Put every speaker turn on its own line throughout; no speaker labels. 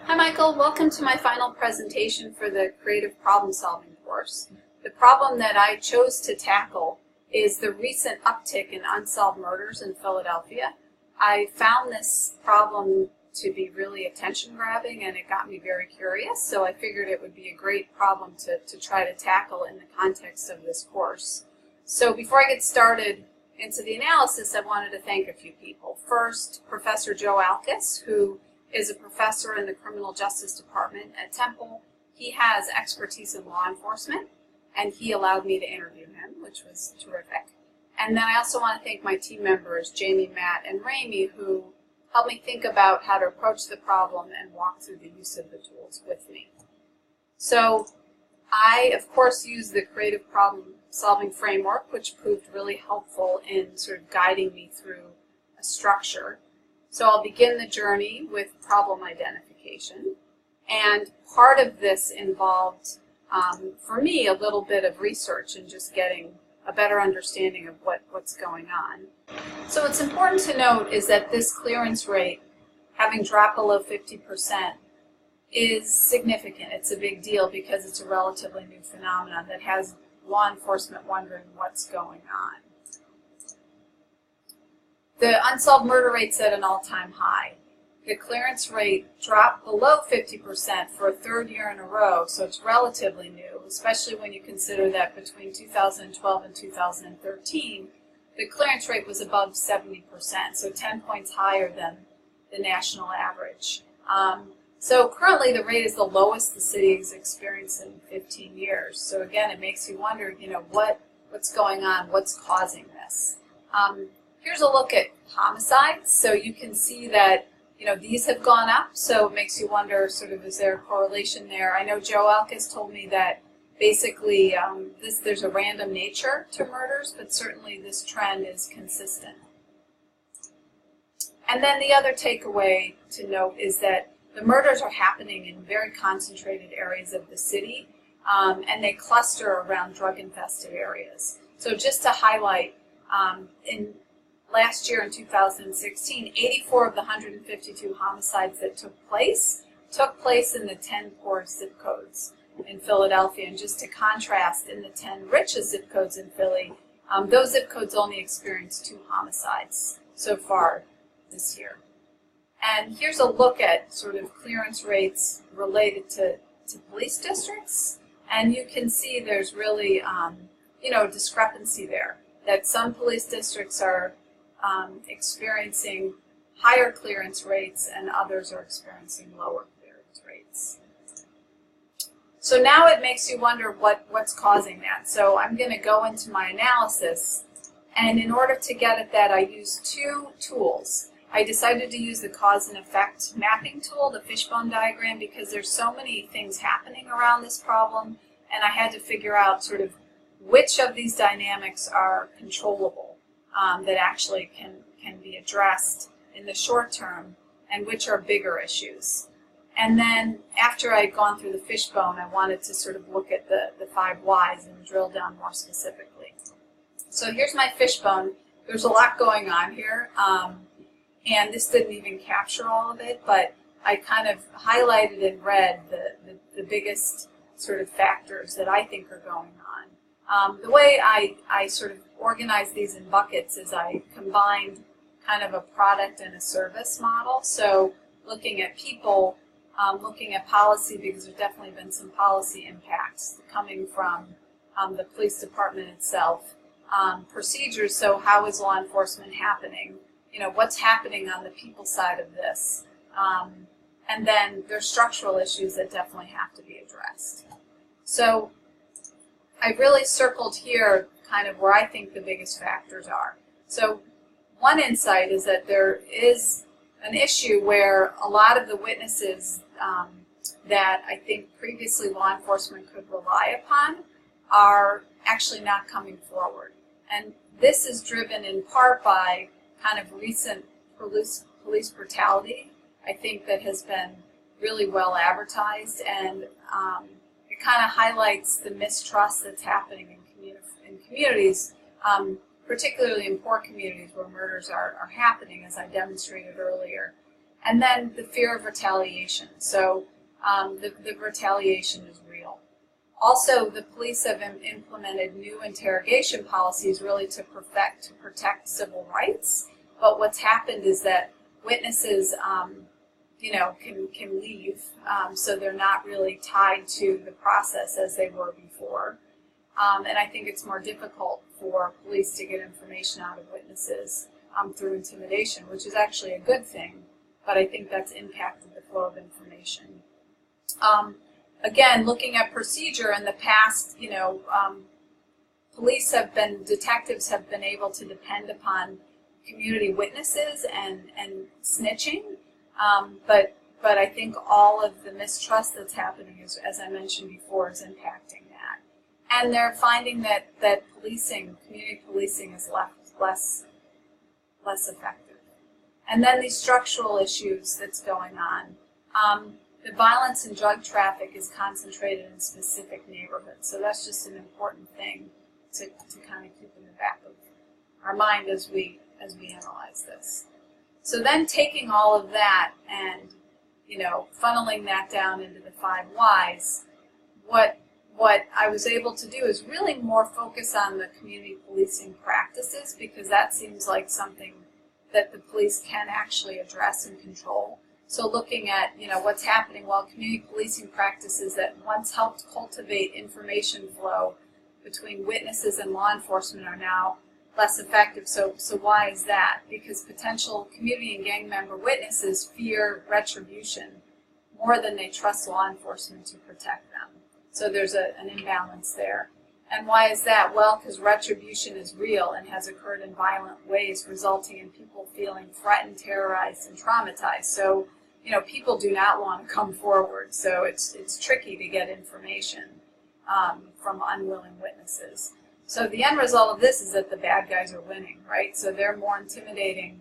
Hi Michael, welcome to my final presentation for the Creative Problem Solving course. The problem that I chose to tackle is the recent uptick in unsolved murders in Philadelphia. I found this problem to be really attention-grabbing and it got me very curious, so I figured it would be a great problem to try to tackle in the context of this course. So before I get started into the analysis, I wanted to thank a few people. First, Professor Joe Alkis, who is a professor in the Criminal Justice Department at Temple. He has expertise in law enforcement, and he allowed me to interview him, which was terrific. And then I also want to thank my team members, Jamie, Matt, and Ramey, who helped me think about how to approach the problem and walk through the use of the tools with me. So I, of course, used the creative problem solving framework, which proved really helpful in sort of guiding me through a structure. So I'll begin the journey with problem identification, and part of this involved, for me, a little bit of research and just getting a better understanding of what's going on. So what's important to note is that this clearance rate, having dropped below 50%, is significant. It's a big deal because it's a relatively new phenomenon that has law enforcement wondering what's going on. The unsolved murder rate's at an all-time high. The clearance rate dropped below 50% for a third year in a row, so it's relatively new, especially when you consider that between 2012 and 2013, the clearance rate was above 70%, so 10 points higher than the national average. So currently the rate is the lowest the city has experienced in 15 years. So again, it makes you wonder, what's going on, what's causing this? Here's a look at homicides. So you can see that, these have gone up, so it makes you wonder, sort of, is there a correlation there? I know Joe Alkis told me that basically there's a random nature to murders, but certainly this trend is consistent. And then the other takeaway to note is that the murders are happening in very concentrated areas of the city, and they cluster around drug-infested areas. So just to highlight, last year in 2016, 84 of the 152 homicides that took place in the 10 poorest zip codes in Philadelphia. And just to contrast, in the 10 richest zip codes in Philly, those zip codes only experienced 2 homicides so far this year. And here's a look at sort of clearance rates related to police districts. And you can see there's really, discrepancy there, that some police districts are experiencing higher clearance rates and others are experiencing lower clearance rates. So now it makes you wonder what's causing that. So I'm going to go into my analysis, and in order to get at that, I used 2 tools. I decided to use the cause and effect mapping tool, the fishbone diagram, because there's so many things happening around this problem, and I had to figure out sort of which of these dynamics are controllable, that actually can be addressed in the short term, and which are bigger issues. And then after I'd gone through the fishbone, I wanted to sort of look at the 5 whys and drill down more specifically. So here's my fishbone. There's a lot going on here. And this didn't even capture all of it, but I kind of highlighted in red the biggest sort of factors that I think are going on. The way I sort of organize these in buckets is I combined kind of a product and a service model. So looking at people, looking at policy, because there's definitely been some policy impacts coming from the police department itself. Procedures, so how is law enforcement happening? What's happening on the people side of this? And then there's structural issues that definitely have to be addressed. So I really circled here kind of where I think the biggest factors are. So one insight is that there is an issue where a lot of the witnesses that I think previously law enforcement could rely upon are actually not coming forward. And this is driven in part by kind of recent police brutality, I think, that has been really well advertised, and it kind of highlights the mistrust that's happening in communities, particularly in poor communities where murders are happening, as I demonstrated earlier. And then the fear of retaliation. So the retaliation is real. Also, the police have implemented new interrogation policies really to protect civil rights. But what's happened is that witnesses, can leave, so they're not really tied to the process as they were before. And I think it's more difficult for police to get information out of witnesses through intimidation, which is actually a good thing, but I think that's impacted the flow of information. Again, looking at procedure in the past, detectives have been able to depend upon community witnesses and snitching, but I think all of the mistrust that's happening, as I mentioned before, is impacting that. And they're finding that community policing is less effective. And then these structural issues that's going on. The violence and drug traffic is concentrated in specific neighborhoods, so that's just an important thing to kind of keep in the back of our mind as we analyze this. So then taking all of that and funneling that down into the 5 whys, what I was able to do is really more focus on the community policing practices, because that seems like something that the police can actually address and control. So looking at what's happening, well, community policing practices that once helped cultivate information flow between witnesses and law enforcement are now less effective. So why is that? Because potential community and gang member witnesses fear retribution more than they trust law enforcement to protect them. So there's an imbalance there. And why is that? Well, because retribution is real and has occurred in violent ways, resulting in people feeling threatened, terrorized, and traumatized. So people do not want to come forward, so it's tricky to get information from unwilling witnesses. So the end result of this is that the bad guys are winning, right? So they're more intimidating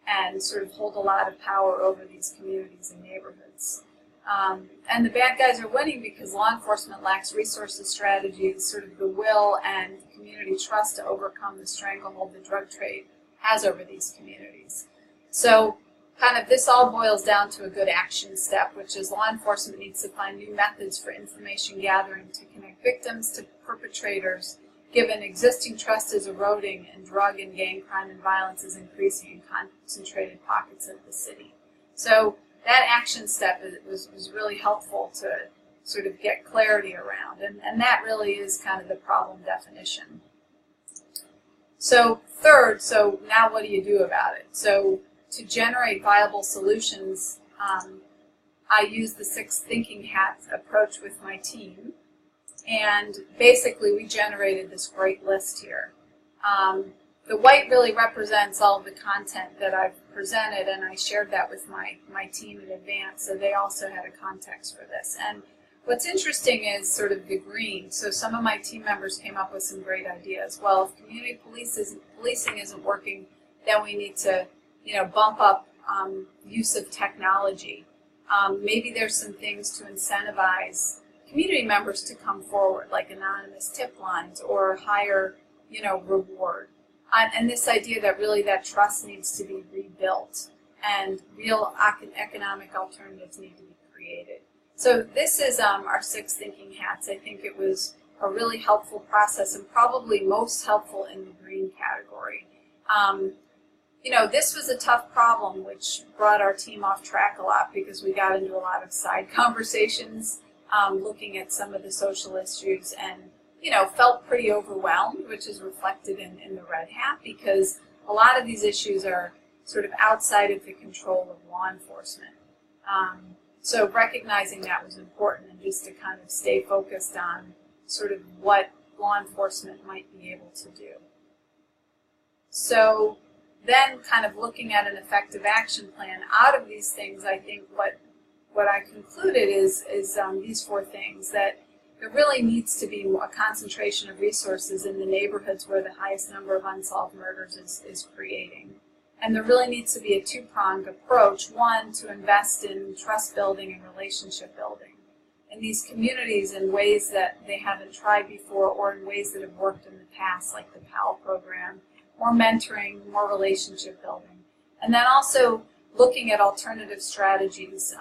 and sort of hold a lot of power over these communities and neighborhoods. And the bad guys are winning because law enforcement lacks resources, strategies, sort of the will and community trust to overcome the stranglehold the drug trade has over these communities. So kind of this all boils down to a good action step, which is law enforcement needs to find new methods for information gathering to connect victims to perpetrators, given existing trust is eroding and drug and gang crime and violence is increasing in concentrated pockets of the city. So that action step was really helpful to sort of get clarity around, and that really is kind of the problem definition. So third, so now what do you do about it? So to generate viable solutions, I use the 6 thinking hats approach with my team, and basically we generated this great list here. The white really represents all of the content that I've presented, and I shared that with my team in advance, so they also had a context for this. And what's interesting is sort of the green. So some of my team members came up with some great ideas. Well, if community policing isn't working, then we need to bump up use of technology. Maybe there's some things to incentivize community members to come forward, like anonymous tip lines or higher, reward. And this idea that really that trust needs to be rebuilt and real economic alternatives need to be created. So this is our 6 thinking hats. I think it was a really helpful process and probably most helpful in the green category. This was a tough problem, which brought our team off track a lot because we got into a lot of side conversations looking at some of the social issues and, felt pretty overwhelmed, which is reflected in the red hat, because a lot of these issues are sort of outside of the control of law enforcement. So recognizing that was important, and just to kind of stay focused on sort of what law enforcement might be able to do. So then kind of looking at an effective action plan, out of these things, I think what I concluded is these 4 things: that there really needs to be a concentration of resources in the neighborhoods where the highest number of unsolved murders is creating. And there really needs to be a 2-pronged approach. One, to invest in trust building and relationship building in these communities in ways that they haven't tried before, or in ways that have worked in the past, like the PAL program, more mentoring, more relationship building. And then also looking at alternative strategies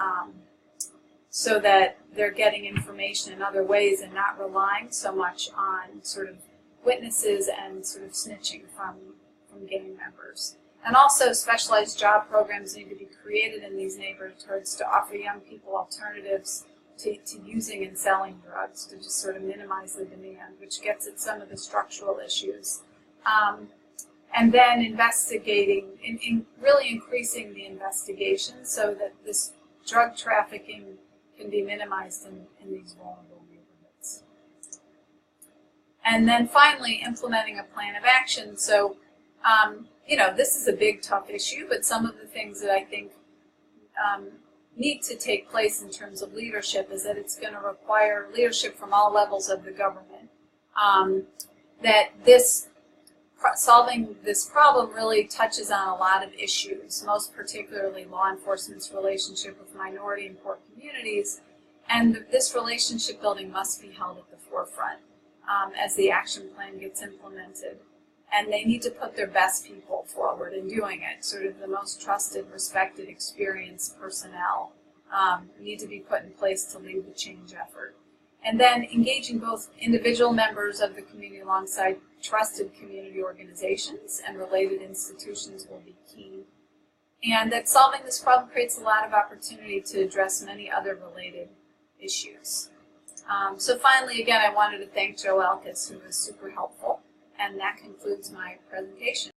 so that they're getting information in other ways and not relying so much on sort of witnesses and sort of snitching from gang members. And also specialized job programs need to be created in these neighborhoods to offer young people alternatives to using and selling drugs, to just sort of minimize the demand, which gets at some of the structural issues. And then investigating, really increasing the investigation so that this drug trafficking can be minimized in these vulnerable neighborhoods. And then finally, implementing a plan of action. So, you know, this is a big, tough issue, but some of the things that I think need to take place in terms of leadership is that it's going to require leadership from all levels of the government. That solving this problem really touches on a lot of issues, most particularly law enforcement's relationship with minority and poor communities, and this relationship building must be held at the forefront as the action plan gets implemented. And they need to put their best people forward in doing it. Sort of the most trusted, respected, experienced personnel need to be put in place to lead the change effort. And then engaging both individual members of the community alongside trusted community organizations and related institutions will be key. And that solving this problem creates a lot of opportunity to address many other related issues. So finally, again, I wanted to thank Joe Elkis, who was super helpful. And that concludes my presentation.